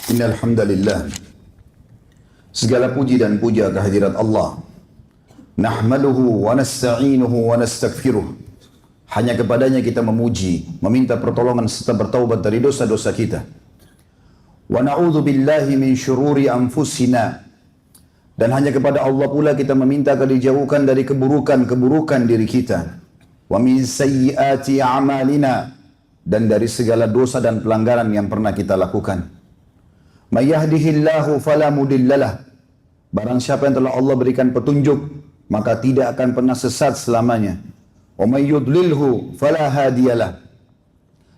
Innal hamdalillah, segala puji dan puja kehadirat Allah. Nahmaduhu wa nasta'inuhu wa nastaghfiruh. Hanya kepadanya kita memuji, meminta pertolongan serta bertaubat dari dosa-dosa kita. Wa na'udzu billahi min syururi anfusina. Dan hanya kepada Allah pula kita meminta agar dijauhkan dari keburukan-keburukan diri kita. Wa min sayyiati a'malina, dan dari segala dosa dan pelanggaran yang pernah kita lakukan. May yahdihillahu fala mudhillalah. Barang siapa yang telah Allah berikan petunjuk, maka tidak akan pernah sesat selamanya. Wa may yudlilhu fala hadiyalah.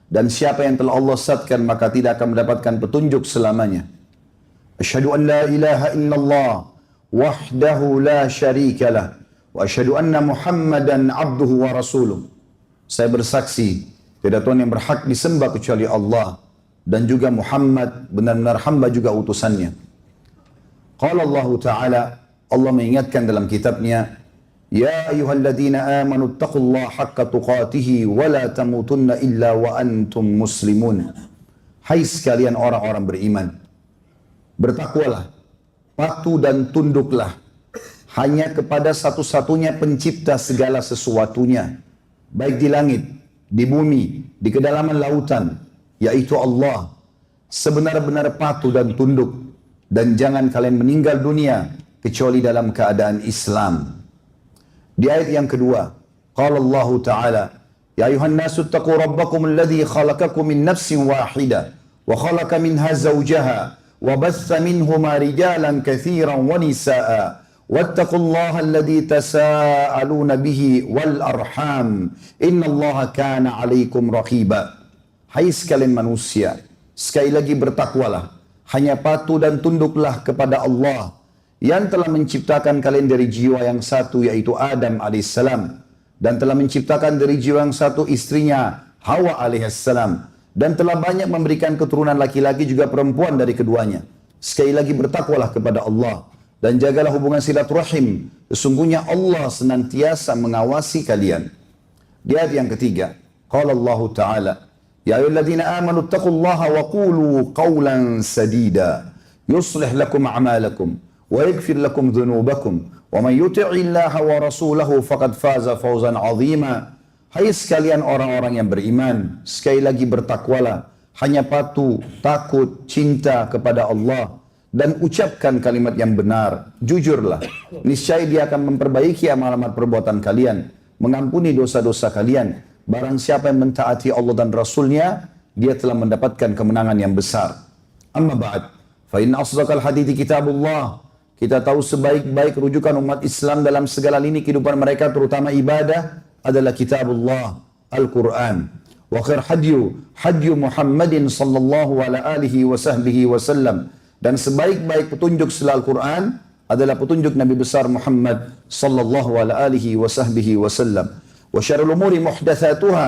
Dan siapa yang telah Allah sesatkan, maka tidak akan mendapatkan petunjuk selamanya. Asyhadu an la ilaha illallah wahdahu la syarikalah wa asyhadu anna Muhammadan abduhu wa rasuluh. Saya bersaksi tidak Tuhan yang berhak disembah kecuali Allah, dan juga Muhammad benar-benar hamba juga utusannya. Qala Allah Ta'ala, Allah mengingatkan dalam kitabnya, Ya ayyuhalladzina amanu taqullaha haqqa tuqatihi wa la tamutunna illa wa antum muslimun. Hai sekalian orang-orang beriman, bertakwalah, patuh dan tunduklah hanya kepada satu-satunya pencipta segala sesuatunya, baik di langit, di bumi, di kedalaman lautan, yaitu Allah. Sebenar-benar patuh dan tunduk, dan jangan kalian meninggal dunia kecuali dalam keadaan Islam. Di ayat yang kedua, qala Allah Ta'ala, Ya ayuhan nasu taqu rabbakum alladhi khalaqakum min nafsin wahida wa khalaqa minha zawjaha wa batha minhuma rijalan kathiran wa nisaa wattaqullaha alladhi tasaaluna bihi wal arham innallaha kana 'alaikum raqiba. Hai sekalian manusia, sekali lagi bertakwalah, hanya patuh dan tunduklah kepada Allah yang telah menciptakan kalian dari jiwa yang satu, yaitu Adam alaihissalam, dan telah menciptakan dari jiwa yang satu istrinya Hawa alaihissalam, dan telah banyak memberikan keturunan laki-laki juga perempuan dari keduanya. Sekali lagi bertakwalah kepada Allah dan jagalah hubungan silaturahim. Sesungguhnya Allah senantiasa mengawasi kalian. Di ayat yang ketiga, qala Allah Ta'ala, Ya ayyuhalladzina amanu taqullaha wa qulu qawlan sadida yuslih lakum a'malakum wa yaghfir lakum dhunubakum wa man yuti'illaha wa rasulahu faqad faza fawzan 'azima. Hai sekalian orang-orang yang beriman, sekali lagi bertakwalah, hanya patuh, takut, cinta kepada Allah, dan ucapkan kalimat yang benar, jujurlah. Niscaya Dia akan memperbaiki amal-amal perbuatan kalian, mengampuni dosa-dosa kalian. Barang siapa yang mentaati Allah dan Rasulnya, dia telah mendapatkan kemenangan yang besar. Amma ba'd, fa inna asdaqal hadithi kitabullah. Kita tahu sebaik-baik rujukan umat Islam dalam segala lini kehidupan mereka, terutama ibadah, adalah kitabullah, Al-Quran. Wa khair hadyu Muhammadin sallallahu ala alihi wa sahbihi wa sallam. Dan sebaik-baik petunjuk setelah Al-Quran adalah petunjuk Nabi besar Muhammad sallallahu ala alihi wa sahbihi wa sallam. Wa syarrul umuri muhdatsatuha,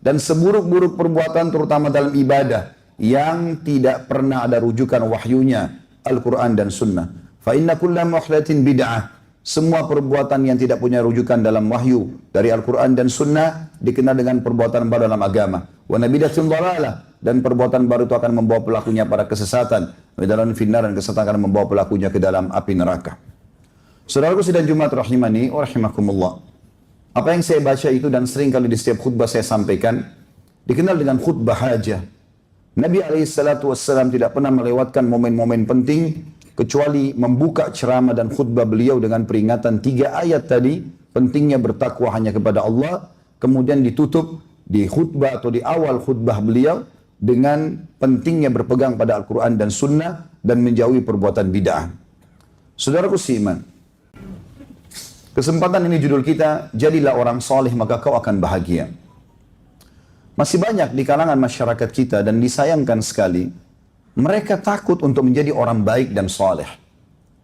dan seburuk-buruk perbuatan terutama dalam ibadah yang tidak pernah ada rujukan wahyunya, Al-Quran dan Sunnah. Fa inna kulla muhdatsin bid'ah. Semua perbuatan yang tidak punya rujukan dalam wahyu dari Al-Quran dan Sunnah dikenal dengan perbuatan baru dalam agama. Wa nabidatun dhalalah, dan perbuatan baru itu akan membawa pelakunya pada kesesatan. Dalam finnar, dan kesesatan akan membawa pelakunya ke dalam api neraka. Saudaraku sidang Jumat rahimani wa rahimakumullah. Apa yang saya baca itu dan sering kali di setiap khutbah saya sampaikan, dikenal dengan khutbah hajah. Nabi SAW tidak pernah melewatkan momen-momen penting, kecuali membuka ceramah dan khutbah beliau dengan peringatan 3 ayat tadi, pentingnya bertakwa hanya kepada Allah, kemudian ditutup di khutbah atau di awal khutbah beliau dengan pentingnya berpegang pada Al-Quran dan Sunnah dan menjauhi perbuatan bid'ah. Saudaraku seiman, kesempatan ini judul kita, jadilah orang soleh maka kau akan bahagia. Masih banyak di kalangan masyarakat kita dan disayangkan sekali, mereka takut untuk menjadi orang baik dan soleh.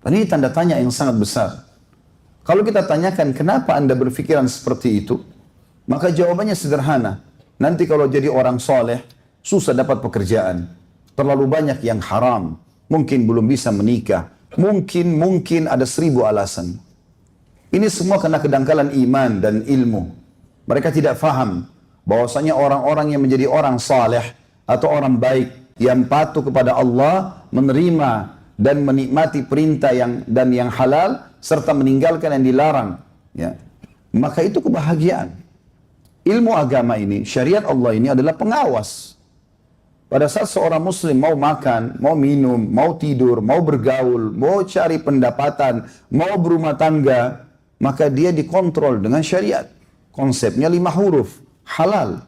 Dan ini tanda tanya yang sangat besar. Kalau kita tanyakan kenapa anda berpikiran seperti itu, maka jawabannya sederhana. Nanti kalau jadi orang soleh, susah dapat pekerjaan. Terlalu banyak yang haram. Mungkin belum bisa menikah. Mungkin ada 1000 alasan. Ini semua karena kedangkalan iman dan ilmu. Mereka tidak faham bahwasanya orang-orang yang menjadi orang saleh atau orang baik yang patuh kepada Allah, menerima dan menikmati perintah yang halal serta meninggalkan yang dilarang, ya. Maka itu kebahagiaan. Ilmu agama ini, syariat Allah ini adalah pengawas. Pada saat seorang muslim mau makan, mau minum, mau tidur, mau bergaul, mau cari pendapatan, mau berumah tangga, maka dia dikontrol dengan syariat. Konsepnya 5 huruf, halal.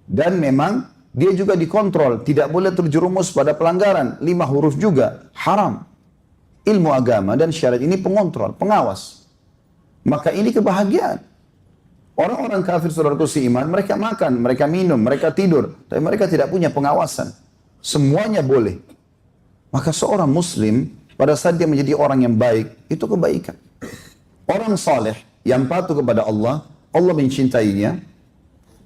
Dan memang dia juga dikontrol, tidak boleh terjerumus pada pelanggaran. 5 huruf juga, haram. Ilmu agama dan syariat ini pengontrol, pengawas. Maka ini kebahagiaan. Orang-orang kafir saudaraku seiman, mereka makan, mereka minum, mereka tidur. Tapi mereka tidak punya pengawasan. Semuanya boleh. Maka seorang muslim, pada saat dia menjadi orang yang baik, itu kebaikan. Orang saleh yang patuh kepada Allah, Allah mencintainya,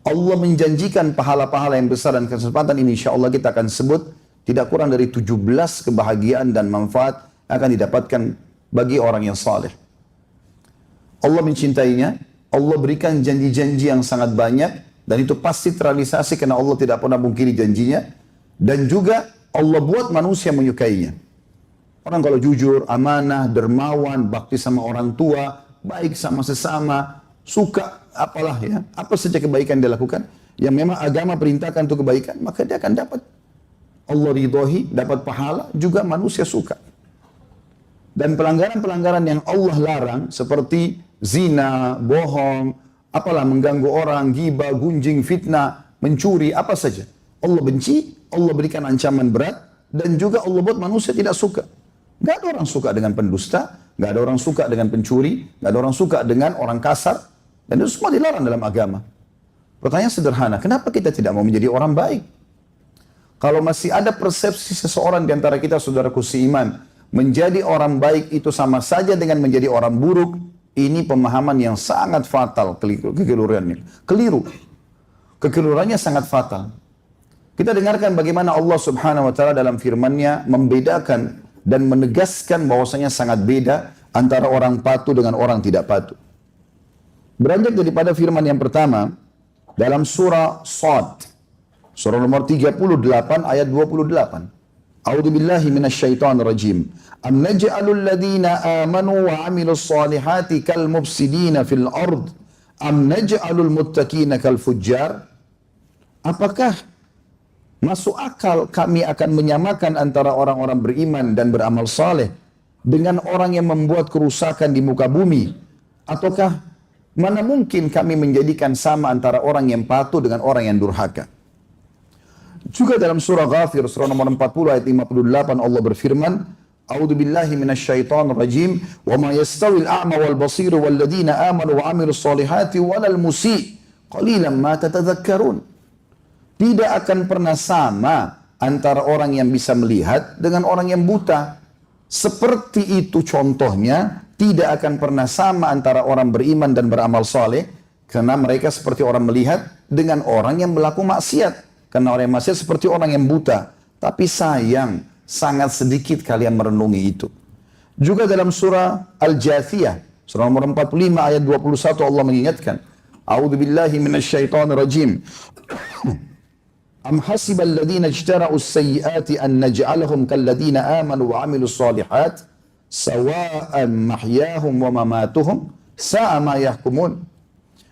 Allah menjanjikan pahala-pahala yang besar, dan kesempatan ini insya Allah kita akan sebut tidak kurang dari 17 kebahagiaan dan manfaat akan didapatkan bagi orang yang saleh. Allah mencintainya, Allah berikan janji-janji yang sangat banyak, dan itu pasti terrealisasi karena Allah tidak pernah mungkiri janjinya, dan juga Allah buat manusia menyukainya. Orang kalau jujur, amanah, dermawan, bakti sama orang tua, baik sama sesama, suka apalah ya, apa saja kebaikan dia lakukan, yang memang agama perintahkan untuk kebaikan, maka dia akan dapat Allah ridhohi, dapat pahala, juga manusia suka. Dan pelanggaran-pelanggaran yang Allah larang seperti zina, bohong, apalah mengganggu orang, ghibah, gunjing, fitnah, mencuri, apa saja. Allah benci, Allah berikan ancaman berat, dan juga Allah buat manusia tidak suka. Gak ada orang suka dengan pendusta, gak ada orang suka dengan pencuri, gak ada orang suka dengan orang kasar, dan itu semua dilarang dalam agama. Pertanyaan sederhana, kenapa kita tidak mau menjadi orang baik? Kalau masih ada persepsi seseorang di antara kita, saudaraku seiman, menjadi orang baik itu sama saja dengan menjadi orang buruk, ini pemahaman yang sangat fatal, kekeliruannya. Keliru. Kekeliruannya sangat fatal. Kita dengarkan bagaimana Allah Subhanahu wa taala dalam firman-Nya membedakan dan menegaskan bahwasanya sangat beda antara orang patuh dengan orang tidak patuh. Beranjak daripada firman yang pertama dalam surah Shad, surah nomor 38 ayat 28. A'udzu billahi minasyaitonir rajim. Am naj'alul ladzina amanu wa 'amilus solihati kal mufsidina fil ard am naj'alul muttaqina kal fujjar? Apakah masuk akal kami akan menyamakan antara orang-orang beriman dan beramal saleh dengan orang yang membuat kerusakan di muka bumi? Ataukah mana mungkin kami menjadikan sama antara orang yang patuh dengan orang yang durhaka? Juga dalam surah Ghafir, surah nomor 40 ayat 58, Allah berfirman, A'udzu billahi minasyaitonir rajim, wa ma yastawil a'ma wal basir wal ladzina amanu wa 'amilus solihati walal musii qalilan ma tatadzakkarun. Tidak akan pernah sama antara orang yang bisa melihat dengan orang yang buta. Seperti itu contohnya, tidak akan pernah sama antara orang beriman dan beramal saleh, karena mereka seperti orang melihat dengan orang yang berlaku maksiat. Karena orang yang maksiat seperti orang yang buta. Tapi sayang, sangat sedikit kalian merenungi itu. Juga dalam surah Al-Jathiyah, surah nomor 45 ayat 21 Allah mengingatkan, A'udzu billahi minasyaitonir rajim. Am hasibal ladzina ijtara'us sayyiati an naj'alahum kal ladzina amanu wa 'amilus shalihat sawa'an mahyahum wa mamatuhum sa'a ma yahkumun.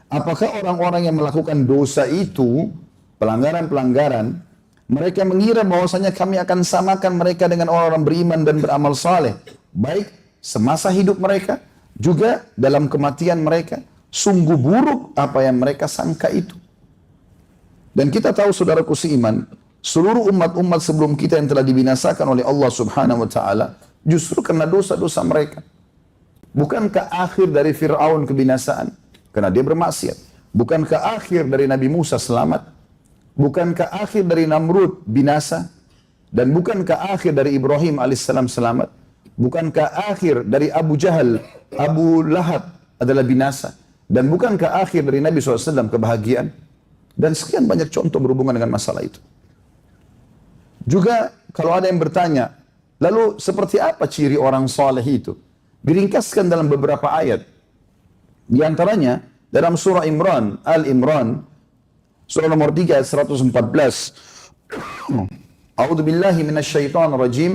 Apakah orang-orang yang melakukan dosa itu, pelanggaran-pelanggaran, mereka mengira bahwasanya kami akan samakan mereka dengan orang-orang beriman dan beramal saleh, baik semasa hidup mereka, juga dalam kematian mereka. Sungguh buruk apa yang mereka sangka itu. Dan kita tahu saudaraku seiman, seluruh umat-umat sebelum kita yang telah dibinasakan oleh Allah Subhanahu wa taala justru karena dosa-dosa mereka. Bukankah akhir dari Fir'aun kebinasaan? Karena dia bermaksiat. Bukankah akhir dari Nabi Musa selamat? Bukankah akhir dari Namrud binasa? Dan bukankah akhir dari Ibrahim alaihissalam selamat? Bukankah akhir dari Abu Jahal, Abu Lahab adalah binasa? Dan bukankah akhir dari Nabi SAW kebahagiaan? Dan sekian banyak contoh berhubungan dengan masalah itu. Juga kalau ada yang bertanya, lalu seperti apa ciri orang saleh itu? Diringkaskan dalam beberapa ayat. Di antaranya dalam surah Al-Imran, surah nomor 3 ayat 114. A'udzu billahi minasyaitonir rajim.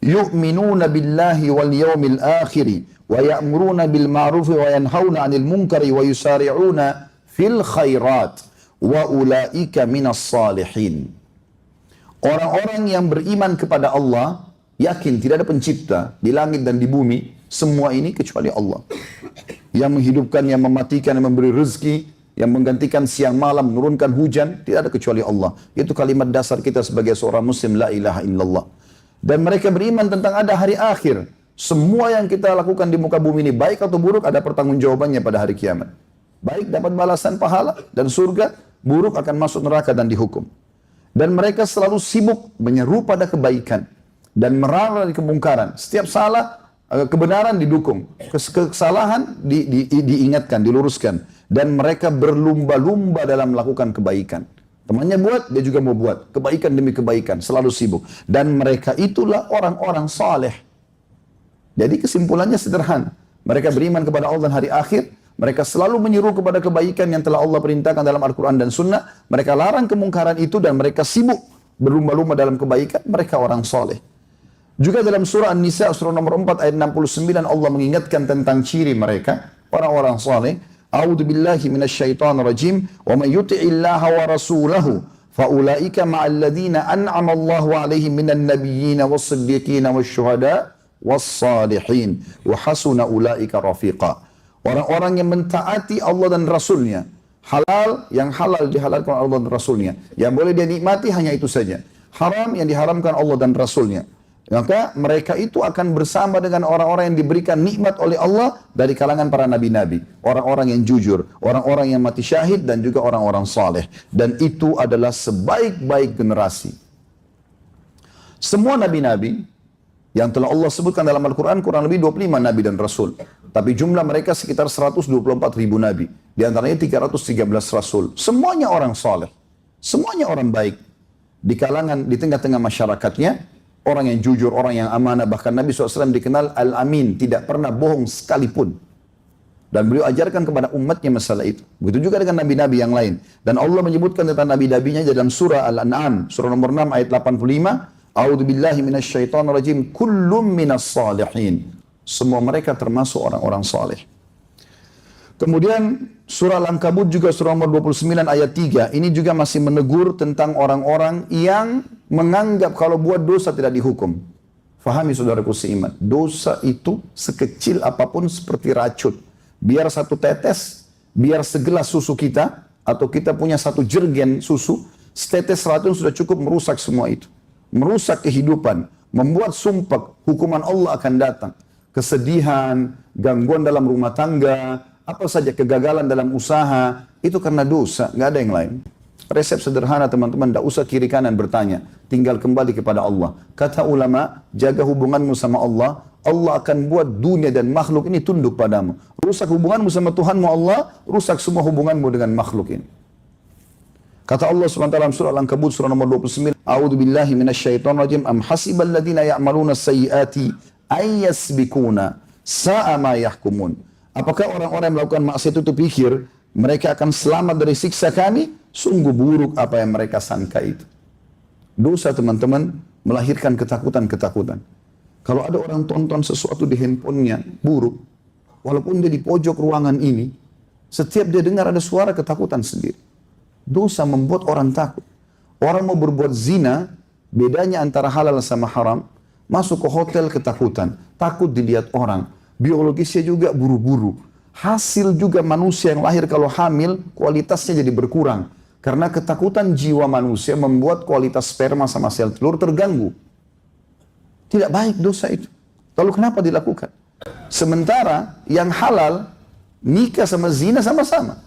Yu'minuna billahi wal yawmil akhir wa ya'muruna bil ma'ruf wa yanhauna 'anil munkari wa yusari'una fil khairat wa ulaika minas salihin. Orang-orang yang beriman kepada Allah yakin tidak ada pencipta di langit dan di bumi, semua ini kecuali Allah. Yang menghidupkan, yang mematikan, yang memberi rezeki, yang menggantikan siang malam, menurunkan hujan, tidak ada kecuali Allah. Itu kalimat dasar kita sebagai seorang muslim, la ilaha illallah. Dan mereka beriman tentang ada hari akhir. Semua yang kita lakukan di muka bumi ini, baik atau buruk, ada pertanggungjawabannya pada hari kiamat. Baik dapat balasan pahala dan surga, buruk akan masuk neraka dan dihukum. Dan mereka selalu sibuk menyeru pada kebaikan dan melarang dari kemungkaran. Setiap salah, kebenaran didukung, kesalahan diingatkan, diluruskan. Dan mereka berlumba-lumba dalam melakukan kebaikan. Temannya buat, dia juga mau buat. Kebaikan demi kebaikan, selalu sibuk. Dan mereka itulah orang-orang saleh. Jadi kesimpulannya sederhana. Mereka beriman kepada Allah dan hari akhir. Mereka selalu menyeru kepada kebaikan yang telah Allah perintahkan dalam Al-Quran dan Sunnah. Mereka larang kemungkaran itu dan mereka sibuk berlumba-lumba dalam kebaikan. Mereka orang soleh. Juga dalam surah An-Nisa, surah nomor 4 ayat 69, Allah mengingatkan tentang ciri mereka, orang-orang soleh. A'udzu billahi minasyaitonir rajim. Wa may yuti'illaha wa rasulahu fa ulaika ma'al ladzina an'ama Allahu 'alaihim minan nabiyyin was-siddiqin wasyuhada was-salihin wa hasuna ulaika rafiqa. Orang-orang yang mentaati Allah dan Rasulnya. Halal, yang halal dihalalkan Allah dan Rasulnya. Yang boleh dia nikmati hanya itu saja. Haram yang diharamkan Allah dan Rasulnya. Maka mereka itu akan bersama dengan orang-orang yang diberikan nikmat oleh Allah dari kalangan para nabi-nabi. Orang-orang yang jujur, orang-orang yang mati syahid dan juga orang-orang saleh. Dan itu adalah sebaik-baik generasi. Semua nabi-nabi yang telah Allah sebutkan dalam Al-Quran, kurang lebih 25 nabi dan rasul. Tapi jumlah mereka sekitar 124 ribu nabi. Di antaranya 313 rasul. Semuanya orang saleh. Semuanya orang baik. Di kalangan, di tengah-tengah masyarakatnya, orang yang jujur, orang yang amanah. Bahkan Nabi SAW dikenal Al-Amin. Tidak pernah bohong sekalipun. Dan beliau ajarkan kepada umatnya masalah itu. Begitu juga dengan nabi-nabi yang lain. Dan Allah menyebutkan tentang nabi-nabinya dalam surah Al-An'am. Surah nomor 6 ayat 85. A'udzu billahi minasyaitonir rajim. Kullum minas salihin. Semua mereka termasuk orang-orang saleh. Kemudian surah Al-Ankabut juga surah nomor 29 ayat 3. Ini juga masih menegur tentang orang-orang yang menganggap kalau buat dosa tidak dihukum. Fahami saudaraku seiman. Dosa itu sekecil apapun seperti racun. Biar satu tetes, biar segelas susu kita, atau kita punya satu jergen susu, setetes racun sudah cukup merusak semua itu. Merusak kehidupan, membuat sumpah, hukuman Allah akan datang. Kesedihan, gangguan dalam rumah tangga, apa saja kegagalan dalam usaha, itu karena dosa, nggak ada yang lain. Resep sederhana teman-teman, tidak usah kiri kanan bertanya, tinggal kembali kepada Allah. Kata ulama, jaga hubunganmu sama Allah, Allah akan buat dunia dan makhluk ini tunduk padamu. Rusak hubunganmu sama Tuhanmu Allah, rusak semua hubunganmu dengan makhluk ini. Kata Allah SWT dalam surah Al-Ankabut surah nomor 29, A'udzu billahi minasyaitonir rajim. Am hasibal ladzina ya'maluna sayyiati ay yasbikuna sa'a ma yahkumun. Apakah orang-orang yang melakukan maksiat itu pikir mereka akan selamat dari siksa kami? Sungguh buruk apa yang mereka sangka itu. Dosa teman-teman melahirkan ketakutan-ketakutan. Kalau ada orang tonton sesuatu di handphonenya buruk, walaupun dia di pojok ruangan ini, setiap dia dengar ada suara ketakutan sendiri. Dosa membuat orang takut. Orang mau berbuat zina, bedanya antara halal sama haram, masuk ke hotel ketakutan, takut dilihat orang. Biologisnya juga buru-buru. Hasil juga manusia yang lahir kalau hamil, kualitasnya jadi berkurang. Karena ketakutan jiwa manusia membuat kualitas sperma sama sel telur terganggu. Tidak baik dosa itu. Lalu kenapa dilakukan? Sementara yang halal, nikah sama zina sama-sama.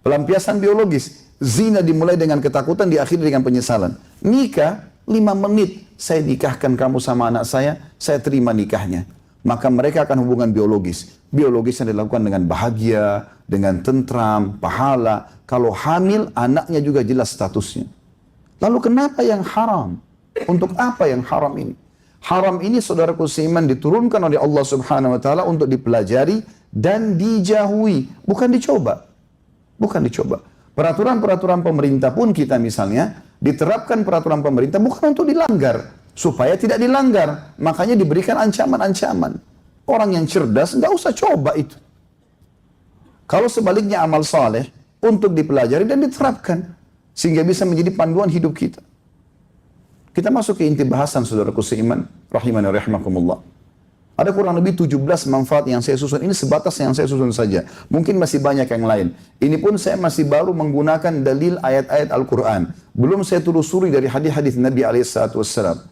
Pelampiasan biologis. Zina dimulai dengan ketakutan, diakhiri dengan penyesalan. Nikah, 5 menit. Saya nikahkan kamu sama anak saya terima nikahnya. Maka mereka akan hubungan biologis. Biologisnya dilakukan dengan bahagia, dengan tentram, pahala. Kalau hamil, anaknya juga jelas statusnya. Lalu kenapa yang haram? Untuk apa yang haram ini? Haram ini saudaraku seiman diturunkan oleh Allah Subhanahu wa taala untuk dipelajari dan dijauhi, bukan dicoba. Bukan dicoba. Peraturan-peraturan pemerintah pun kita misalnya Diterapkan peraturan pemerintah bukan untuk dilanggar, supaya tidak dilanggar. Makanya diberikan ancaman-ancaman. Orang yang cerdas nggak usah coba itu. Kalau sebaliknya amal saleh untuk dipelajari dan diterapkan, sehingga bisa menjadi panduan hidup kita. Kita masuk ke inti bahasan saudaraku seiman, rahimani rahimakumullah. Ada kurang lebih 17 manfaat yang saya susun. Ini sebatas yang saya susun saja. Mungkin masih banyak yang lain. Ini pun saya masih baru menggunakan dalil ayat-ayat Al-Quran. Belum saya telusuri dari hadis-hadis Nabi SAW.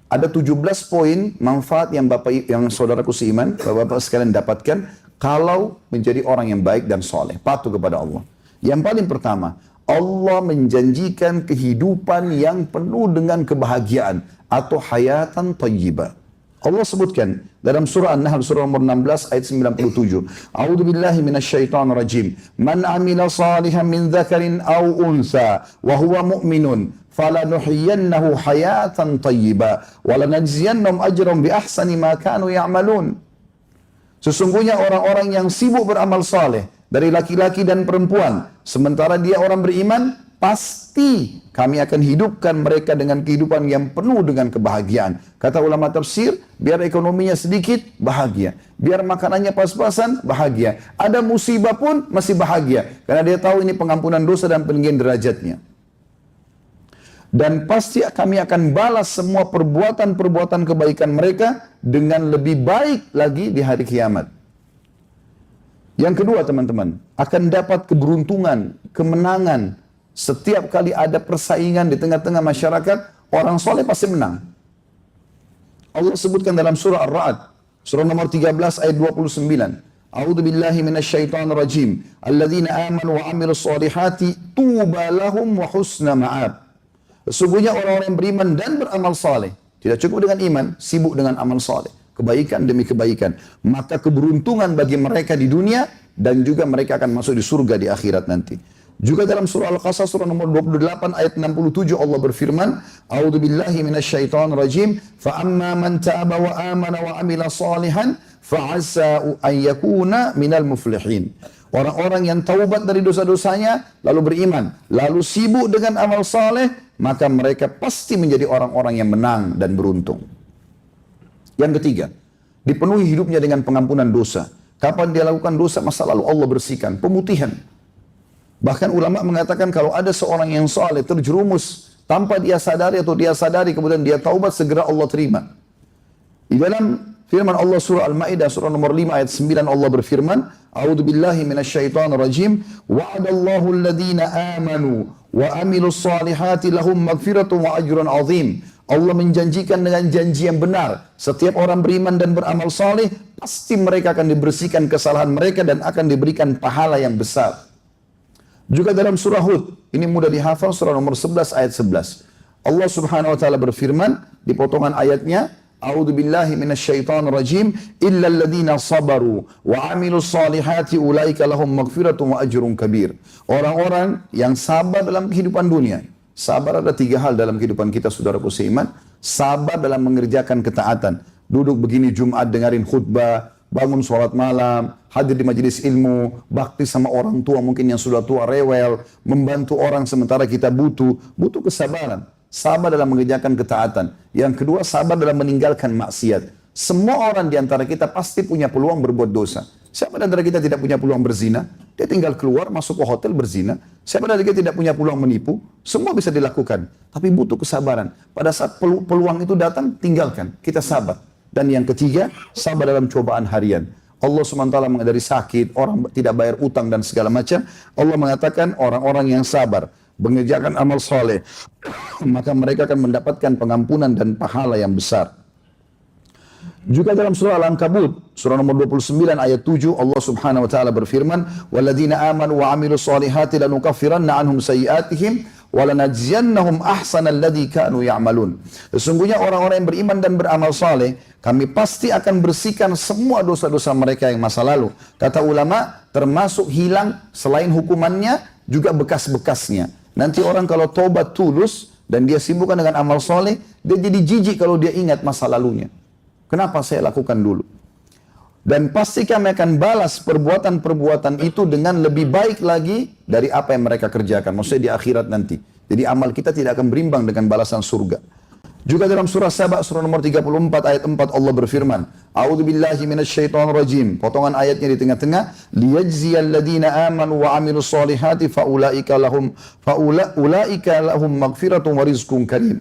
Ada 17 poin manfaat yang saudaraku seiman, bapak-bapak sekalian dapatkan kalau menjadi orang yang baik dan soleh, patuh kepada Allah. Yang paling pertama, Allah menjanjikan kehidupan yang penuh dengan kebahagiaan atau hayatan thayyibah. Allah sebutkan dalam surah An-Nahl surah nomor 16 ayat 97. A'udzu billahi minasyaitonir rajim. Man 'amila salihan min dzakarin aw untha wa huwa mu'minun falanuhyiyannahu hayatan thayyibah wa lanajziyannahum ajrahum bi ahsani ma kanu ya'malun. Sesungguhnya orang-orang yang sibuk beramal saleh dari laki-laki dan perempuan sementara dia orang beriman, pasti kami akan hidupkan mereka dengan kehidupan yang penuh dengan kebahagiaan. Kata ulama tafsir, biar ekonominya sedikit, bahagia. Biar makanannya pas-pasan, bahagia. Ada musibah pun masih bahagia. Karena dia tahu ini pengampunan dosa dan peninggian derajatnya. Dan pasti kami akan balas semua perbuatan-perbuatan kebaikan mereka dengan lebih baik lagi di hari kiamat. Yang kedua teman-teman, akan dapat keberuntungan, kemenangan. Setiap kali ada persaingan di tengah-tengah masyarakat, orang soleh pasti menang. Allah sebutkan dalam surah Ar-Ra'd, surah nomor 13 ayat 29. A'udzu billahi minasyaitonir rajim. Alladzina amanu wa 'amilus solihati tuba lahum wa husna ma'ab. Sesungguhnya orang-orang yang beriman dan beramal saleh, tidak cukup dengan iman, sibuk dengan amal saleh, kebaikan demi kebaikan, maka keberuntungan bagi mereka di dunia dan juga mereka akan masuk di surga di akhirat nanti. Juga dalam surah Al-Qasas surah nomor 28 ayat 67 Allah berfirman, A'udzu billahi minasyaitonir rajim, fa amma man taaba wa amana wa amila salihan fa 'asa an yakuna minal muflihin. Orang-orang yang taubat dari dosa-dosanya lalu beriman, lalu sibuk dengan amal saleh, maka mereka pasti menjadi orang-orang yang menang dan beruntung. Yang ketiga, dipenuhi hidupnya dengan pengampunan dosa. Kapan dia lakukan dosa masa lalu Allah bersihkan, pemutihan. Bahkan ulama mengatakan kalau ada seorang yang saleh terjerumus tanpa dia sadari atau dia sadari kemudian dia taubat, segera Allah terima. Di dalam firman Allah surah Al-Maidah surah nomor 5 ayat 9 Allah berfirman, A'udzu billahi minasyaitonir rajim, wa'adallahu alladhina amanu wa amilus solihati lahum maghfiratun wa ajrun 'azim. Allah menjanjikan dengan janji yang benar, setiap orang beriman dan beramal saleh pasti mereka akan dibersihkan kesalahan mereka dan akan diberikan pahala yang besar. Juga dalam surah Hud, ini mudah dihafal, surah nomor 11 ayat 11. Allah subhanahu wa ta'ala berfirman, di potongan ayatnya, A'udzu billahi minasyaitonir rajim, illa alladhina sabaru wa amilus solihati ulaika lahum maghfiratun wa ajrun kabir. Orang-orang yang sabar dalam kehidupan dunia. Sabar ada 3 hal dalam kehidupan kita saudaraku seiman. Sabar dalam mengerjakan ketaatan. Duduk begini Jumat dengerin khutbah, bangun sholat malam, hadir di majelis ilmu, bakti sama orang tua mungkin yang sudah tua rewel, membantu orang sementara kita butuh kesabaran. Sabar dalam mengerjakan ketaatan. Yang kedua, sabar dalam meninggalkan maksiat. Semua orang di antara kita pasti punya peluang berbuat dosa. Siapa di antara kita tidak punya peluang berzina? Dia tinggal keluar, masuk ke hotel berzina. Siapa di antara kita tidak punya peluang menipu? Semua bisa dilakukan. Tapi butuh kesabaran. Pada saat peluang itu datang, tinggalkan. Kita sabar. Dan yang ketiga, sabar dalam cobaan harian. Allah SWT dari sakit, orang tidak bayar utang dan segala macam. Allah mengatakan orang-orang yang sabar, mengerjakan amal soleh, maka mereka akan mendapatkan pengampunan dan pahala yang besar. Juga dalam surah Al-Ankabut, surah nomor 29 ayat 7, Allah Subhanahu wa taala berfirman, "Walladzina amanu wa 'amilus solihati lanukaffiranna 'anhum sayyi'atihim wa lanajziyannahum ahsanal ladzi kanu ya'malun." Sesungguhnya orang-orang yang beriman dan beramal saleh, kami pasti akan bersihkan semua dosa-dosa mereka yang masa lalu. Kata ulama, termasuk hilang selain hukumannya juga bekas-bekasnya. Nanti orang kalau tobat tulus dan dia sibukkan dengan amal soleh, dia jadi jijik kalau dia ingat masa lalunya. Kenapa saya lakukan dulu? Dan pasti kami akan balas perbuatan-perbuatan itu dengan lebih baik lagi dari apa yang mereka kerjakan. Maksudnya di akhirat nanti. Jadi amal kita tidak akan berimbang dengan balasan surga. Juga dalam surah Saba, surah nomor 34 ayat 4 Allah berfirman, A'udzubillahi minasyaitonirrajim. Potongan ayatnya di tengah-tengah, liyajziyal ladzina amanu wa 'amilus solihati faulaika lahum maghfiratun wa rizqun karim.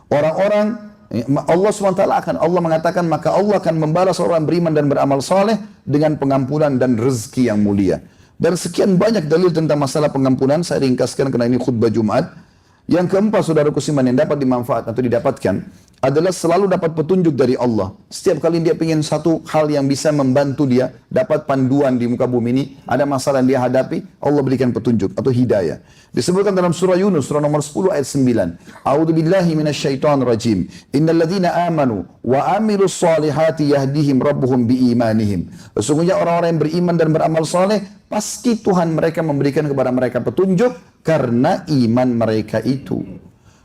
Orang-orang Allah SWT Allah mengatakan maka Allah akan membalas orang beriman dan beramal saleh dengan pengampunan dan rezeki yang mulia. Dan sekian banyak dalil tentang masalah pengampunan, saya ringkaskan karena ini khutbah Jumat. Yang keempat, saudaraku siman, yang dapat dimanfaatkan atau didapatkan adalah selalu dapat petunjuk dari Allah. Setiap kali dia ingin satu hal yang bisa membantu dia dapat panduan di muka bumi ini, ada masalah yang dia hadapi, Allah berikan petunjuk atau hidayah. Disebutkan dalam surah Yunus, surah nomor 10 ayat 9. A'udzubillahi minasyaitonirrajim. Innal ladzina amanu wa 'amilus solihati yahdihim rabbuhum biimanihim. Sesungguhnya orang-orang yang beriman dan beramal saleh, pasti Tuhan mereka memberikan kepada mereka petunjuk karena iman mereka itu.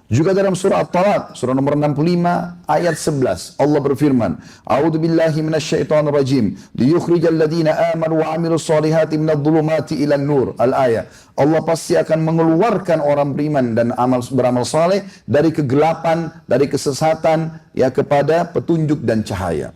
Juga dalam surah At-Talaq, surah nomor 65 ayat 11, Allah berfirman, A'udzubillahi minasyaitonirrajim, liyukhrijal ladzina amanu wa 'amilus solihati minadh-dhulumati ilan nur. Al-ayah. Allah pasti akan mengeluarkan orang beriman dan beramal saleh dari kegelapan, dari kesesatan ya kepada petunjuk dan cahaya.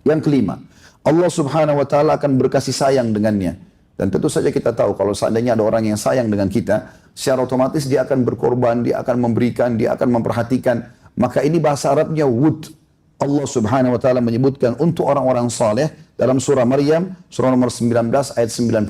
Yang kelima, Allah Subhanahu wa taala akan berkasih sayang dengannya. Dan tentu saja kita tahu kalau seandainya ada orang yang sayang dengan kita, secara otomatis dia akan berkorban, dia akan memberikan, dia akan memperhatikan. Maka ini bahasa Arabnya wud. Allah Subhanahu wa taala menyebutkan untuk orang-orang saleh dalam surah Maryam, surah nomor 19 ayat 96.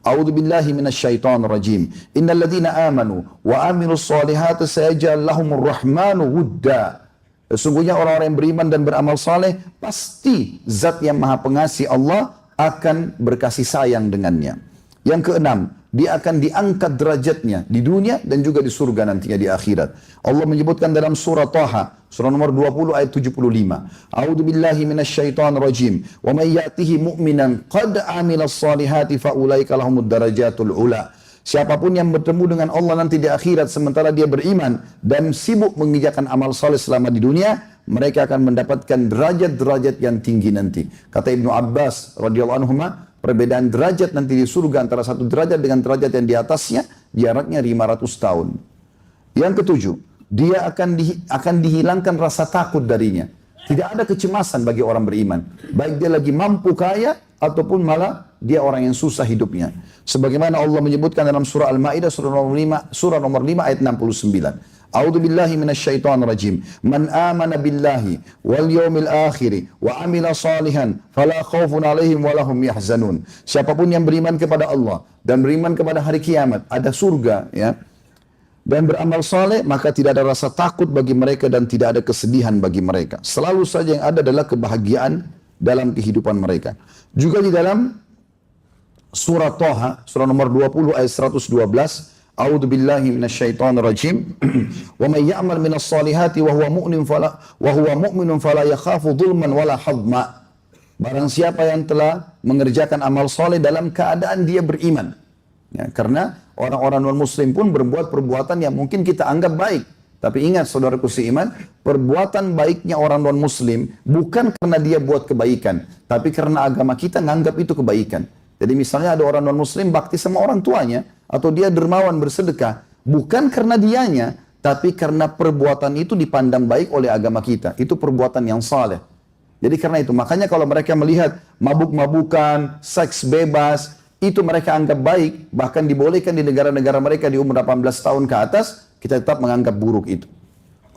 A'udzubillahi minasyaitonirrajim. Innal ladzina amanu wa 'amilus solihati sayaj'al lahumur rahmanu wudda. Sesungguhnya orang-orang yang beriman dan beramal saleh, pasti Zat yang Maha Pengasih Allah akan berkasih sayang dengannya. Yang keenam, dia akan diangkat derajatnya di dunia dan juga di surga nantinya di akhirat. Allah menyebutkan dalam surah Taha, surah nomor 20 ayat 75. A'udzubillahi minasyaitonirrajim. Wa may ya'tihi mu'minan qad 'amilas solihati faulaika lahumud darajatul ula. Siapapun yang bertemu dengan Allah nanti di akhirat sementara dia beriman dan sibuk mengerjakan amal saleh selama di dunia, mereka akan mendapatkan derajat-derajat yang tinggi nanti. Kata Ibnu Abbas radhiyallahu anhu, perbedaan derajat nanti di surga antara satu derajat dengan derajat yang di atasnya jaraknya 500 tahun. Yang ketujuh, dia akan dihilangkan rasa takut darinya. Tidak ada kecemasan bagi orang beriman. Baik dia lagi mampu kaya ataupun malah dia orang yang susah hidupnya. Sebagaimana Allah menyebutkan dalam surah Al-Maidah surah nomor 5 ayat 69. A'udzubillahi minasyaitonirrajim. Man amana billahi wal yawmil akhir wa amila salihan fala khaufun alaihim wa lahum yahzanun. Siapapun yang beriman kepada Allah dan beriman kepada hari kiamat, ada surga ya, dan beramal saleh, maka tidak ada rasa takut bagi mereka dan tidak ada kesedihan bagi mereka. Selalu saja yang ada adalah kebahagiaan dalam kehidupan mereka. Juga di dalam surah Taha, surah nomor 20 ayat 112, A'udzubillahi minasyaitonirrajim. Wa may ya'mal minas solihati wa huwa mu'minun fala yakhafu dhulman wala hadma. Barang siapa yang telah mengerjakan amal soleh dalam keadaan dia beriman. Ya, karena orang-orang non-muslim pun berbuat perbuatan yang mungkin kita anggap baik. Tapi ingat saudaraku seiman, perbuatan baiknya orang non-muslim bukan karena dia buat kebaikan, tapi karena agama kita nganggap itu kebaikan. Jadi misalnya ada orang non-muslim bakti sama orang tuanya, atau dia dermawan bersedekah, bukan karena dianya, tapi karena perbuatan itu dipandang baik oleh agama kita. Itu perbuatan yang saleh. Jadi karena itu, makanya kalau mereka melihat mabuk-mabukan, seks bebas, itu mereka anggap baik, bahkan dibolehkan di negara-negara mereka di umur 18 tahun ke atas, kita tetap menganggap buruk itu.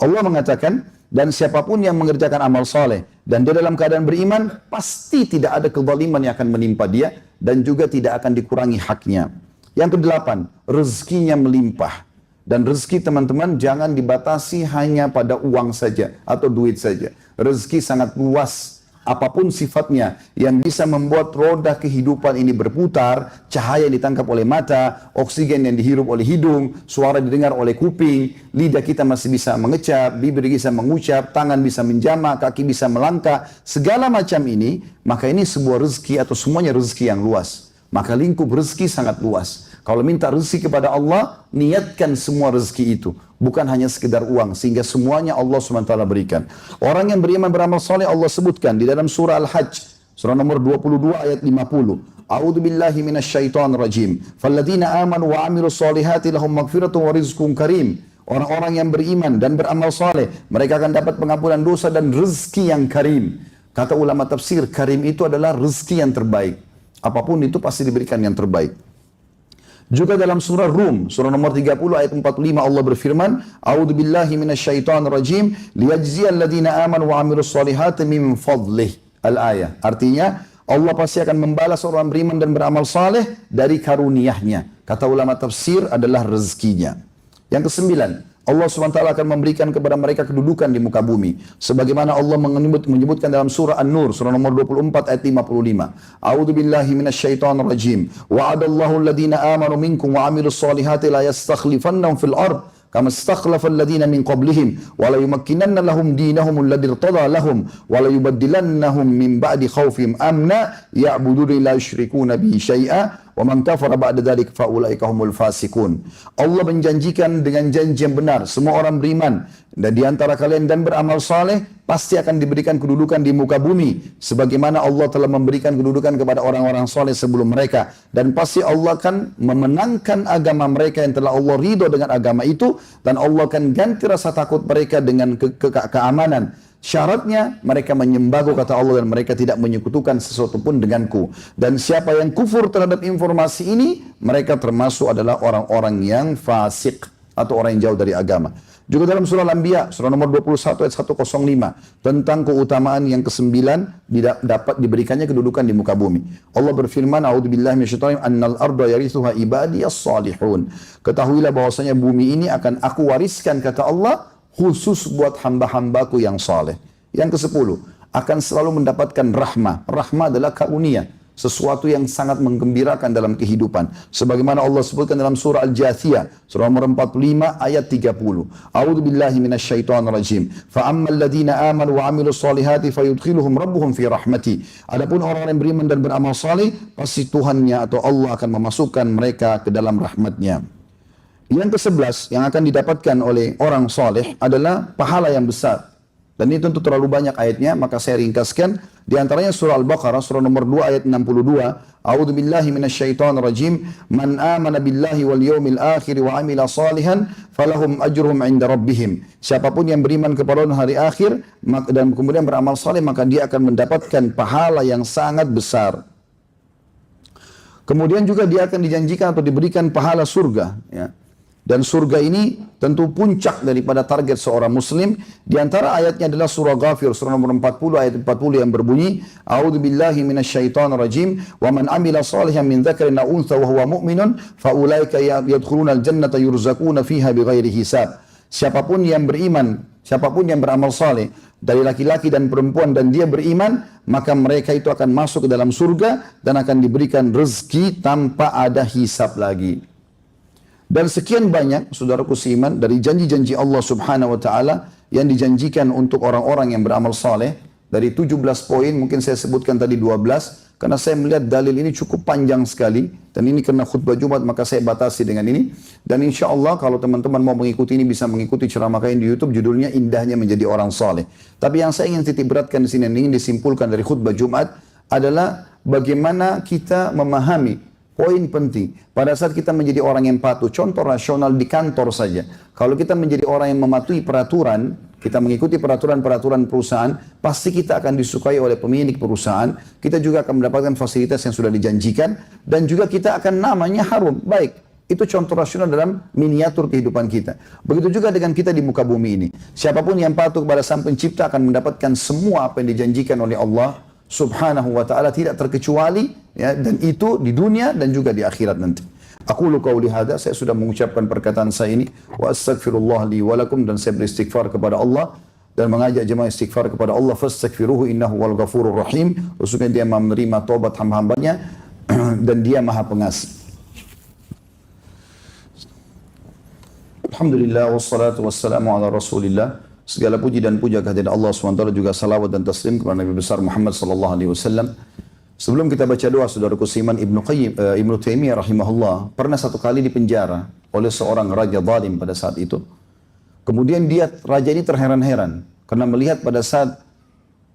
Allah mengatakan, dan siapapun yang mengerjakan amal soleh dan dia dalam keadaan beriman, pasti tidak ada kezaliman yang akan menimpa dia dan juga tidak akan dikurangi haknya. Yang kedelapan, rezekinya melimpah. Dan rezeki teman-teman jangan dibatasi hanya pada uang saja atau duit saja. Rezeki sangat luas. Apapun sifatnya yang bisa membuat roda kehidupan ini berputar, cahaya yang ditangkap oleh mata, oksigen yang dihirup oleh hidung, suara didengar oleh kuping, lidah kita masih bisa mengecap, bibir bisa mengucap, tangan bisa menjama, kaki bisa melangkah, segala macam ini, maka ini sebuah rezeki atau semuanya rezeki yang luas. Maka lingkup rezeki sangat luas. Kalau minta rezeki kepada Allah, niatkan semua rezeki itu. Bukan hanya sekedar uang, sehingga semuanya Allah SWT berikan. Orang yang beriman beramal soleh Allah sebutkan di dalam surah Al-Hajj, surah nomor 22 ayat 50. A'udzu billahi minasyaitonir rajim. Falladzina amanu wa 'amilus solihati lahum maghfiratun wa rizqun karim. Orang-orang yang beriman dan beramal saleh, mereka akan dapat pengampunan dosa dan rezeki yang karim. Kata ulama tafsir, karim itu adalah rezeki yang terbaik. Apapun itu pasti diberikan yang terbaik. Juga dalam surah Rum, surah nomor 30 ayat 45 Allah berfirman, A'udzu billahi minasyaitonir rajim, liyajziyal ladzina amanu wa 'amilus solihati min fadlih. Al-ayah. Artinya, Allah pasti akan membalas orang beriman dan beramal saleh dari karunia-Nya. Kata ulama tafsir adalah rezekinya. Yang kesembilan, Allah SWT akan memberikan kepada mereka kedudukan di muka bumi. Sebagaimana Allah menyebutkan dalam surah An-Nur, surah nomor 24 ayat 55. A'udzu billahi minasyaitonir rajim. Wa'adallahu alladhina amanu minkum wa 'amilus solihati la yastakhlifannahum fil ard kama istakhlafa alladhina min qablihim wa la yumakkinanna lahum dinahum alladhi irtada lahum wa la yubaddilannahum min ba'di khawfihim amna ya'buduna la yusyrikuna bihi syai'a wa man kafara ba'da dzalik fa ulaika humul fasiqun. Allah menjanjikan dengan janji yang benar, semua orang beriman dan di antara kalian dan beramal saleh pasti akan diberikan kedudukan di muka bumi sebagaimana Allah telah memberikan kedudukan kepada orang-orang saleh sebelum mereka, dan pasti Allah akan memenangkan agama mereka yang telah Allah ridho dengan agama itu, dan Allah akan ganti rasa takut mereka dengan keamanan. Syaratnya mereka menyembahku, kata Allah, dan mereka tidak menyekutukan sesuatu pun denganku. Dan siapa yang kufur terhadap informasi ini, mereka termasuk adalah orang-orang yang fasik atau orang yang jauh dari agama. Juga dalam surah Al-Anbiya, surah nomor 21 ayat 105, tentang keutamaan yang kesembilan dapat diberikannya kedudukan di muka bumi. Allah berfirman, A'udzubillahi minasyaitonir rajim, annal arda yarithuha ibadiyas salihun. Ketahuilah bahwasanya bumi ini akan aku wariskan, kata Allah, khusus buat hamba-hambaku yang saleh. Yang ke-10, akan selalu mendapatkan rahmah. Rahmah adalah karunia, sesuatu yang sangat menggembirakan dalam kehidupan. Sebagaimana Allah sebutkan dalam surah Al-Jathiyah, surah nomor 45 ayat 30. A'udzu billahi minasyaitonir rajim. Fa ammal ladzina amanu wa 'amilus solihati fayudkhiluhum rabbuhum fi rahmati. Adapun orang-orang yang beriman dan beramal saleh, pasti Tuhannya atau Allah akan memasukkan mereka ke dalam rahmatnya. Yang ke-11 yang akan didapatkan oleh orang saleh adalah pahala yang besar. Dan ini tentu terlalu banyak ayatnya, maka saya ringkaskan. Di antaranya surah Al-Baqarah, surah nomor 2 ayat 62. A'udzu billahi minasyaitonir rajim. Man amana billahi wal yawmil akhir wa 'amila salihan falahum ajruhum 'inda rabbihim. Siapapun yang beriman kepada hari akhir dan kemudian beramal saleh, maka dia akan mendapatkan pahala yang sangat besar. Kemudian juga dia akan dijanjikan atau diberikan pahala surga, ya. Dan surga ini tentu puncak daripada target seorang muslim. Di antara ayatnya adalah surah Ghafir, surah nomor 40 ayat 40 yang berbunyi, A'udzu billahi minasyaitonir rajim, wa man 'amila salihan min dzakarin aw untha wa huwa mu'minun fa ulaika yadkhulunal jannata yurzaquna fiha bighairi hisab. Siapapun yang beriman, siapapun yang beramal saleh dari laki-laki dan perempuan dan dia beriman, maka mereka itu akan masuk ke dalam surga dan akan diberikan rezeki tanpa ada hisab lagi. Dan sekian banyak, saudaraku seiman, dari janji-janji Allah subhanahu wa ta'ala yang dijanjikan untuk orang-orang yang beramal saleh. Dari 17 poin, mungkin saya sebutkan tadi 12, karena saya melihat dalil ini cukup panjang sekali, dan ini karena khutbah Jumat, maka saya batasi dengan ini. Dan insya Allah kalau teman-teman mau mengikuti ini, bisa mengikuti ceramah kain di YouTube, judulnya Indahnya Menjadi Orang Saleh. Tapi yang saya ingin titik beratkan di sini, yang ingin disimpulkan dari khutbah Jumat, adalah bagaimana kita memahami poin penting. Pada saat kita menjadi orang yang patuh, contoh rasional di kantor saja. Kalau kita menjadi orang yang mematuhi peraturan, kita mengikuti peraturan-peraturan perusahaan, pasti kita akan disukai oleh pemilik perusahaan. Kita juga akan mendapatkan fasilitas yang sudah dijanjikan, dan juga kita akan namanya harum. Baik, itu contoh rasional dalam miniatur kehidupan kita. Begitu juga dengan kita di muka bumi ini. Siapapun yang patuh kepada Sang Pencipta akan mendapatkan semua apa yang dijanjikan oleh Allah subhanahu wa ta'ala, tidak terkecuali, ya, dan itu di dunia dan juga di akhirat nanti. Aqulu qauli hadza, saya sudah mengucapkan perkataan saya ini, wa astaghfirullah li wa lakum, dan saya beristighfar kepada Allah dan mengajak jemaah istighfar kepada Allah, fastaghfiruhu innahu wal ghafurur rahim. Sesungguhnya dia menerima taubat hamba-hambanya dan dia maha pengasih. Alhamdulillah wassalatu wassalamu ala Rasulillah. Segala puji dan puja kehadirat Allah SWT, juga salawat dan taslim kepada Nabi besar Muhammad sallallahu alaihi wasallam. Sebelum kita baca doa, saudaraku seiman, Ibnu Taimiyah rahimahullah pernah satu kali dipenjara oleh seorang raja zalim pada saat itu. Kemudian raja ini terheran-heran karena melihat pada saat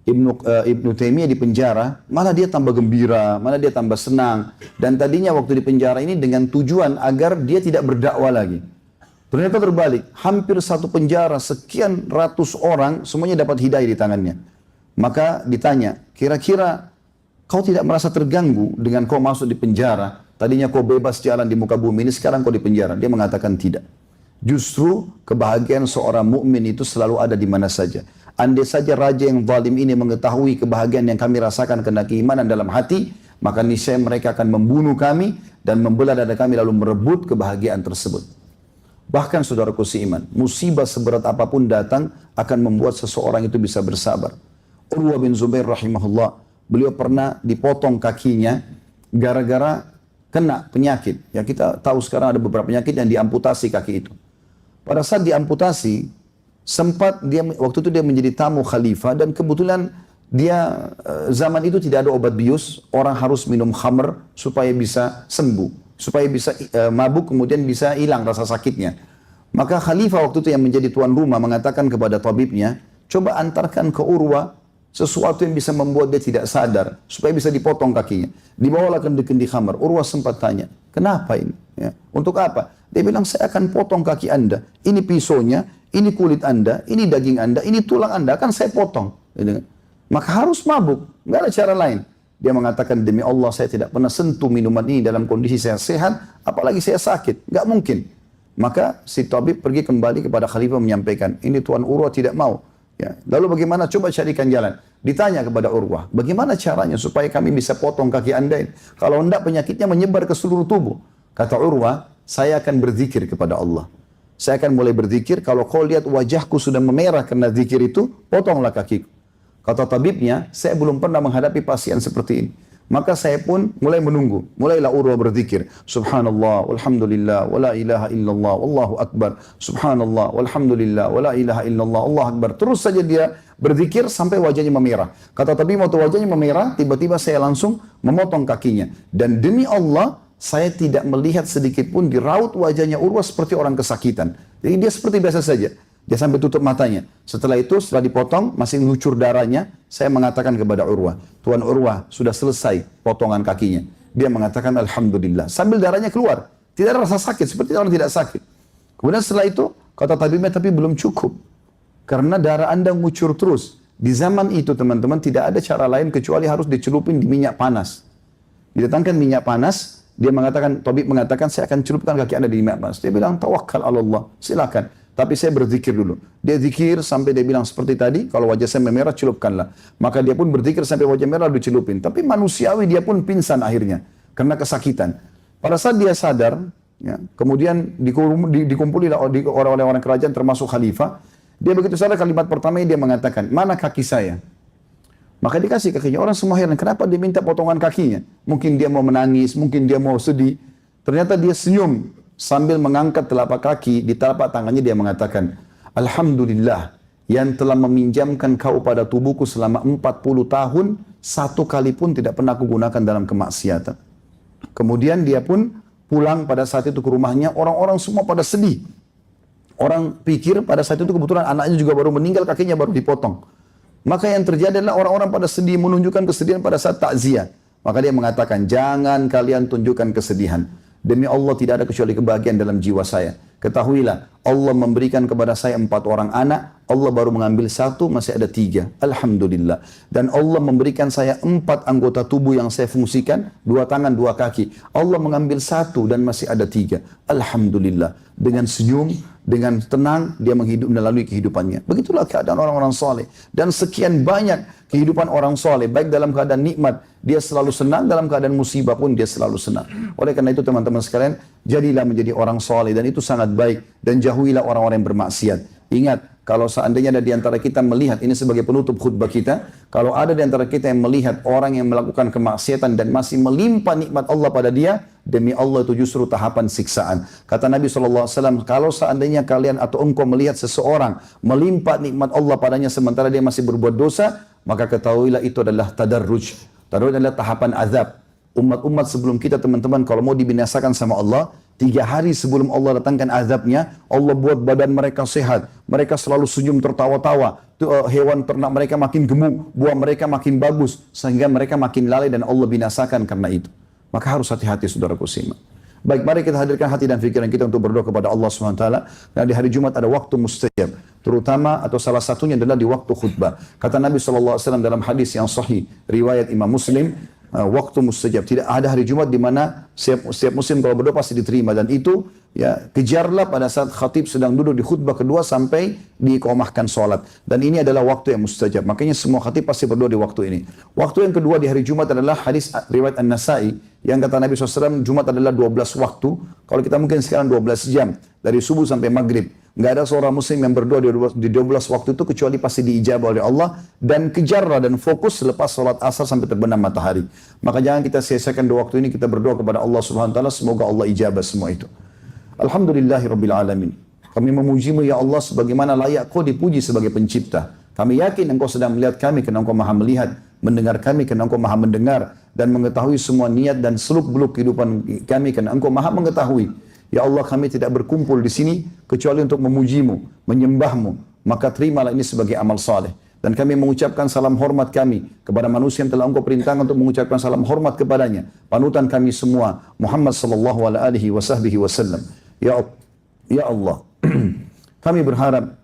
Ibnu Taimiyah di penjara, malah dia tambah gembira, malah dia tambah senang. Dan tadinya waktu di penjara ini dengan tujuan agar dia tidak berdakwah lagi. Ternyata terbalik, hampir satu penjara, sekian ratus orang, semuanya dapat hidayah di tangannya. Maka ditanya, kira-kira kau tidak merasa terganggu dengan kau masuk di penjara? Tadinya kau bebas jalan di muka bumi ini, sekarang kau di penjara. Dia mengatakan tidak. Justru kebahagiaan seorang mukmin itu selalu ada di mana saja. Andai saja raja yang zalim ini mengetahui kebahagiaan yang kami rasakan karena keimanan dalam hati, maka niscaya mereka akan membunuh kami dan membelah dada kami lalu merebut kebahagiaan tersebut. Bahkan saudaraku seiman, musibah seberat apapun datang akan membuat seseorang itu bisa bersabar. Urwah bin Zubair rahimahullah, beliau pernah dipotong kakinya gara-gara kena penyakit. Ya kita tahu sekarang ada beberapa penyakit yang diamputasi kaki itu. Pada saat diamputasi, sempat dia waktu itu dia menjadi tamu khalifah dan kebetulan dia zaman itu tidak ada obat bius, orang harus minum khamr supaya bisa sembuh. Supaya bisa mabuk kemudian bisa hilang rasa sakitnya. Maka khalifah waktu itu yang menjadi tuan rumah mengatakan kepada tabibnya, coba antarkan ke Urwah sesuatu yang bisa membuat dia tidak sadar supaya bisa dipotong kakinya. Dibawalah kendi khamar. Urwah sempat tanya, kenapa ini? Ya, untuk apa? Dia bilang, saya akan potong kaki anda. Ini pisaunya, ini kulit anda, ini daging anda, ini tulang anda, akan saya potong. Maka harus mabuk, nggak ada cara lain. Dia mengatakan, demi Allah saya tidak pernah sentuh minuman ini dalam kondisi saya sehat, apalagi saya sakit. Nggak mungkin. Maka si tabib pergi kembali kepada khalifah menyampaikan, ini Tuan Urwah tidak mau. Ya. Lalu bagaimana? Coba carikan jalan. Ditanya kepada Urwah, bagaimana caranya supaya kami bisa potong kaki anda ini? Kalau enggak penyakitnya menyebar ke seluruh tubuh. Kata Urwah, saya akan berzikir kepada Allah. Saya akan mulai berzikir, kalau kau lihat wajahku sudah memerah karena zikir itu, potonglah kakiku. Kata tabibnya, saya belum pernah menghadapi pasien seperti ini. Maka saya pun mulai menunggu. Mulailah Urwah berzikir. Subhanallah, walhamdulillah, wa la ilaha illallah, wallahu akbar. Subhanallah, walhamdulillah, wa la ilaha illallah, Allahu akbar. Terus saja dia berzikir sampai wajahnya memerah. Kata tabib, waktu wajahnya memerah, tiba-tiba saya langsung memotong kakinya. Dan demi Allah, saya tidak melihat sedikit pun di raut wajahnya Urwah seperti orang kesakitan. Jadi dia seperti biasa saja. Dia sampai tutup matanya. Setelah itu, setelah dipotong, masih ngucur darahnya, saya mengatakan kepada Urwah, Tuan Urwah, sudah selesai potongan kakinya. Dia mengatakan, Alhamdulillah. Sambil darahnya keluar. Tidak ada rasa sakit, seperti orang tidak sakit. Kemudian setelah itu, kata tabibnya, tapi belum cukup. Karena darah anda ngucur terus. Di zaman itu, teman-teman, tidak ada cara lain kecuali harus dicelupin di minyak panas. Didatangkan minyak panas, dia mengatakan, tabib mengatakan, saya akan celupkan kaki anda di minyak panas. Dia bilang, tawakkal Allah, silakan. Tapi saya berzikir dulu. Dia zikir sampai dia bilang seperti tadi, kalau wajah saya memerah, celupkanlah. Maka dia pun berzikir sampai wajah merah, dicelupin. Tapi manusiawi dia pun pingsan akhirnya. Karena kesakitan. Pada saat dia sadar, ya, kemudian dikumpuli oleh orang-orang kerajaan termasuk khalifah. Dia begitu sadar kalimat pertama dia mengatakan, mana kaki saya? Maka dikasih kakinya. Orang semua heran, kenapa dia minta potongan kakinya? Mungkin dia mau menangis, mungkin dia mau sedih. Ternyata dia senyum. Sambil mengangkat telapak kaki, di telapak tangannya dia mengatakan, Alhamdulillah yang telah meminjamkan kau pada tubuhku selama 40 tahun, satu kali pun tidak pernah aku gunakan dalam kemaksiatan. Kemudian dia pun pulang pada saat itu ke rumahnya, orang-orang semua pada sedih. Orang pikir pada saat itu kebetulan anaknya juga baru meninggal, kakinya baru dipotong. Maka yang terjadi adalah orang-orang pada sedih, menunjukkan kesedihan pada saat takziah. Maka dia mengatakan, jangan kalian tunjukkan kesedihan. Demi Allah tidak ada kecuali kebahagiaan dalam jiwa saya. Ketahuilah, Allah memberikan kepada saya 4 orang anak, Allah baru mengambil 1, masih ada 3. Alhamdulillah. Dan Allah memberikan saya 4 anggota tubuh yang saya fungsikan, 2 tangan, 2 kaki. Allah mengambil 1 dan masih ada 3. Alhamdulillah. Dengan senyum, dengan tenang, dia melalui kehidupannya. Begitulah keadaan orang-orang soleh. Dan sekian banyak kehidupan orang soleh, baik dalam keadaan nikmat, dia selalu senang, dalam keadaan musibah pun dia selalu senang. Oleh karena itu teman-teman sekalian, jadilah menjadi orang soleh, dan itu sangat baik. Dan jauhilah orang-orang yang bermaksiat. Ingat, kalau seandainya ada di antara kita melihat, ini sebagai penutup khutbah kita, kalau ada di antara kita yang melihat orang yang melakukan kemaksiatan dan masih melimpah nikmat Allah pada dia, demi Allah itu justru tahapan siksaan. Kata Nabi SAW, kalau seandainya kalian atau engkau melihat seseorang melimpah nikmat Allah padanya sementara dia masih berbuat dosa, maka ketahuilah itu adalah tadarruj. Tadarruj adalah tahapan azab. Umat-umat sebelum kita teman-teman kalau mau dibinasakan sama Allah, 3 hari sebelum Allah datangkan azabnya, Allah buat badan mereka sehat. Mereka selalu senyum tertawa-tawa. Hewan ternak mereka makin gemuk, buah mereka makin bagus. Sehingga mereka makin lalai dan Allah binasakan karena itu. Maka harus hati-hati saudaraku simak. Baik, mari kita hadirkan hati dan pikiran kita untuk berdoa kepada Allah SWT. Karena di hari Jumat ada waktu mustajab. Terutama atau salah satunya adalah di waktu khutbah. Kata Nabi SAW dalam hadis yang sahih, riwayat Imam Muslim, waktu mustajab. Tidak ada hari Jumat di mana setiap muslim kalau berdoa pasti diterima. Dan itu ya kejarlah pada saat khatib sedang duduk di khutbah kedua sampai diiqamahkan sholat. Dan ini adalah waktu yang mustajab. Makanya semua khatib pasti berdoa di waktu ini. Waktu yang kedua di hari Jumat adalah hadis riwayat An-Nasai yang kata Nabi SAW Jumat adalah 12 waktu. Kalau kita mungkin sekarang 12 jam dari subuh sampai maghrib. Nggak ada seorang muslim yang berdoa di 12 waktu itu kecuali pasti diijabah oleh Allah. Dan kejarlah dan fokus selepas sholat asar sampai terbenam matahari. Maka jangan kita sia-siakan 2 waktu ini, kita berdoa kepada Allah Subhanahu wa taala, semoga Allah ijabah semua itu. Alhamdulillahirabbil alamin. Kami memujimu ya Allah sebagaimana layak Kau dipuji sebagai pencipta. Kami yakin Engkau sedang melihat kami karena Engkau Maha melihat, mendengar kami karena Engkau Maha mendengar, dan mengetahui semua niat dan seluk-beluk kehidupan kami karena Engkau Maha mengetahui. Ya Allah, kami tidak berkumpul di sini kecuali untuk memujimu, menyembahmu. Maka terimalah ini sebagai amal saleh. Dan kami mengucapkan salam hormat kami kepada manusia yang telah Engkau perintahkan untuk mengucapkan salam hormat kepadanya. Panutan kami semua, Muhammad sallallahu alaihi wasallam. Ya Allah, kami berharap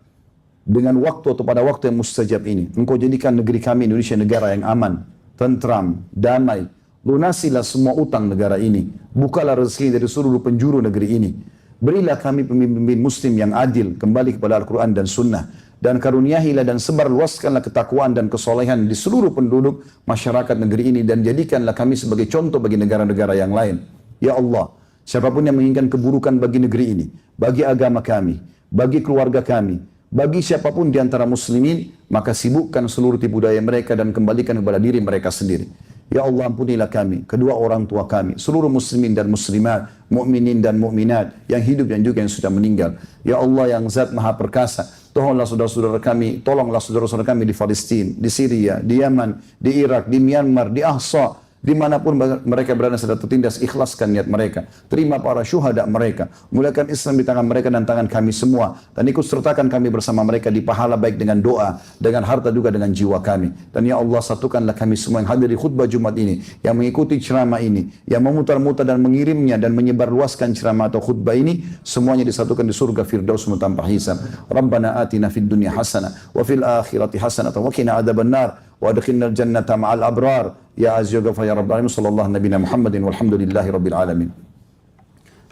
dengan waktu atau pada waktu yang mustajab ini, Engkau jadikan negeri kami Indonesia negara yang aman, tentram, damai. Lunasilah semua utang negara ini. Bukalah rezeki dari seluruh penjuru negeri ini. Berilah kami pemimpin muslim yang adil, kembali kepada Al-Quran dan Sunnah. Dan karuniahilah dan sebarluaskanlah ketakwaan dan kesolehan di seluruh penduduk masyarakat negeri ini. Dan jadikanlah kami sebagai contoh bagi negara-negara yang lain. Ya Allah, siapapun yang menginginkan keburukan bagi negeri ini, bagi agama kami, bagi keluarga kami, bagi siapapun di antara muslimin, maka sibukkan seluruh tipu daya mereka dan kembalikan kepada diri mereka sendiri. Ya Allah, ampunilah kami, kedua orang tua kami, seluruh muslimin dan muslimat, mukminin dan mukminat, yang hidup dan juga yang sudah meninggal. Ya Allah yang zat maha perkasa, tolonglah saudara-saudara kami, tolonglah saudara-saudara kami di Palestina, di Syria, di Yaman, di Irak, di Myanmar, di Ahsa, dimanapun mereka berada sedang tertindas, ikhlaskan niat mereka. Terima para syuhada mereka. Muliakan Islam di tangan mereka dan tangan kami semua. Dan ikut sertakan kami bersama mereka di pahala baik dengan doa, dengan harta juga dengan jiwa kami. Dan ya Allah, satukanlah kami semua yang hadir di khutbah Jumat ini, yang mengikuti ceramah ini, yang memutar-mutar dan mengirimnya dan menyebarluaskan ceramah atau khutbah ini, semuanya disatukan di surga Firdaus tanpa hisab. Rabbana atina fid dunya hasanah wa fil akhirati hasanah wa qina adzabannar. وادخلنا الجنة مع الأبرار يا عز وجل يا رب العالمين صلى الله نبينا محمد والحمد لله رب العالمين.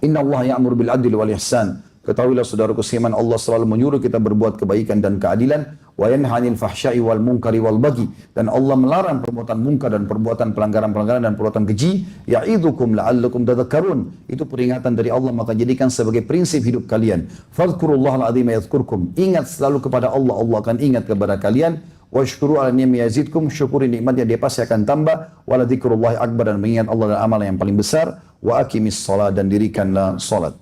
إن الله يأمر بالعدل والإحسان. Ketahuilah saudaraku seiman, Allah selalu menyuruh kita berbuat kebaikan dan keadilan. Wa yanha 'anil fahsya'i wal munkari wal baghi. Dan Allah melarang perbuatan munkar dan perbuatan pelanggaran-pelanggaran dan perbuatan keji. Ya'idzukum la'allakum tadhakkarun. Itu peringatan dari Allah, maka jadikan sebagai prinsip hidup kalian. Fadhkurullahal 'azima yadhkurkum. Ingat selalu kepada Allah, Allah akan ingat kepada kalian. Washkuru ala ni'mi yazidkum, syukuri nikmatnya dia pasti akan tambah. Wala dzikrullahi akbar, dan mengingat Allah adalah amalan yang paling besar. Wa aqimis shalah, dan dirikanlah salat.